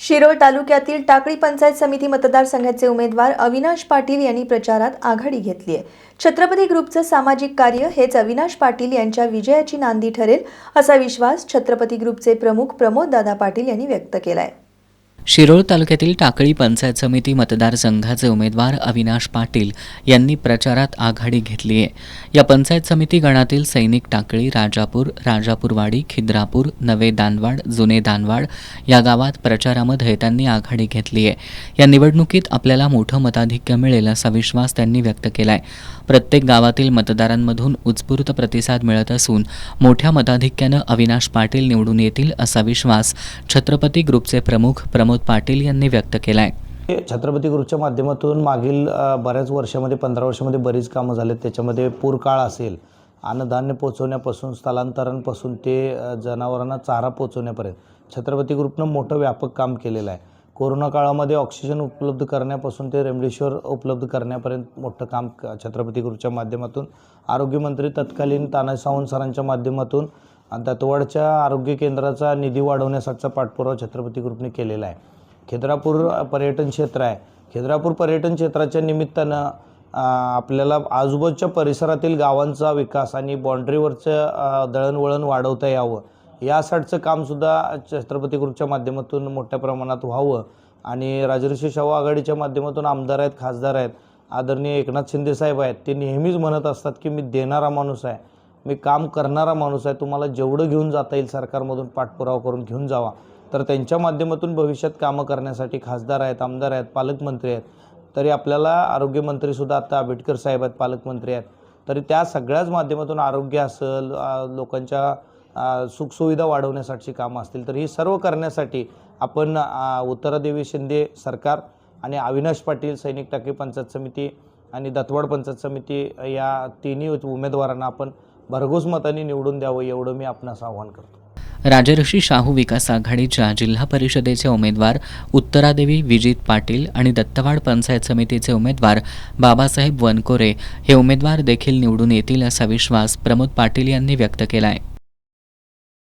शिरोळ तालुक्यातील टाकळी पंचायत समिती मतदारसंघाचे उमेदवार अविनाश पाटील यांनी प्रचारात आघाडी घेतली आहे। छत्रपती ग्रुपचं सामाजिक कार्य हेच अविनाश पाटील यांच्या विजयाची नांदी ठरेल असा विश्वास छत्रपती ग्रुपचे प्रमुख प्रमोददादा पाटील यांनी व्यक्त केलाय। शिरोळ तालुक्यातील टाकळी पंचायत समिती मतदारसंघाचे उमेदवार अविनाश पाटील यांनी प्रचारात आघाडी घेतली आहे। या पंचायत समिती गणातील सैनिक टाकळी, राजापूर, राजापूरवाडी, खिद्रापूर, नवे दानवाड, जुने दानवाड या गावात प्रचारामध्ये त्यांनी आघाडी घेतली आहे। या निवडणुकीत आपल्याला मोठं मताधिक्य मिळेल असा विश्वास त्यांनी व्यक्त केलाय। प्रत्येक गावातील मतदारांमधून उत्स्फूर्त प्रतिसाद मिळत असून मोठ्या मताधिक्यानं अविनाश पाटील निवडून येतील असा विश्वास छत्रपती ग्रुपचे प्रमुख प्रमोद पाटील यांनी व्यक्त केलाय। छत्रपती ग्रुपच्या माध्यमातून मागील बऱ्याच वर्षामध्ये 15 वर्षामध्ये बरीच कामं झालेत। त्याच्यामध्ये पूरकाळ असेल, अन्नधान्य पोहोचवण्यापासून, स्थलांतरांपासून ते जनावरांना चारा पोहोचवण्यापर्यंत छत्रपती ग्रुपनं मोठं व्यापक काम केलेलं आहे। कोरोना काळामध्ये ऑक्सिजन उपलब्ध करण्यापासून ते रेमडेसिवीर उपलब्ध करण्यापर्यंत मोठं काम छत्रपती ग्रुपच्या माध्यमातून, आरोग्यमंत्री तत्कालीन तानाजी सावंत सरांच्या माध्यमातून दत्तवाडच्या आरोग्य केंद्राचा निधी वाढवण्यासाठीचा पाठपुरावा छत्रपती ग्रुपने केलेला आहे। खिद्रापूर पर्यटन क्षेत्र आहे। खिद्रापूर पर्यटन क्षेत्राच्या निमित्तानं आपल्याला आजूबाजूच्या परिसरातील गावांचा विकास आणि बाँड्रीवरचं दळणवळण वाढवता यावं यासाठीचं कामसुद्धा छत्रपती ग्रुपच्या माध्यमातून मोठ्या प्रमाणात व्हावं आणि राजर्षी शाहू आघाडीच्या माध्यमातून आमदार आहेत, खासदार आहेत, आदरणीय एकनाथ शिंदे साहेब आहेत, ते नेहमीच म्हणत असतात की मी देणारा माणूस आहे, मी काम करणारा माणूस आहे, तुम्हाला जेवढं घेऊन जाता येईल सरकारमधून पाठपुरावा करून घेऊन जावा। तर त्यांच्या माध्यमातून भविष्यात कामं करण्यासाठी खासदार आहेत, आमदार आहेत, पालकमंत्री आहेत, तरी आपल्याला आरोग्यमंत्रीसुद्धा आता आंबेडकर साहेब आहेत, पालकमंत्री आहेत, तरी त्या सगळ्याच माध्यमातून आरोग्य असेल, लोकांच्या सुखसुविधा वाढवण्यासाठी कामं असतील, तर ही सर्व करण्यासाठी आपण उत्तरादेवी शिंदे सरकार आणि अविनाश पाटील सैनिक टाकळी पंचायत समिती आणि दत्तवाड पंचायत समिती या तिन्ही उमेदवारांना आपण भरघोस मतांनी निवडून द्यावं एवढं मी आपणास आवाहन करतो। राजर्षी शाहू विकास आघाडीच्या जिल्हा परिषदेचे उमेदवार उत्तरादेवी विजित पाटील आणि दत्तवाड पंचायत समितीचे उमेदवार बाबासाहेब वनकोरे हे उमेदवार देखील निवडून येतील असा विश्वास प्रमोद पाटील यांनी व्यक्त केलाय।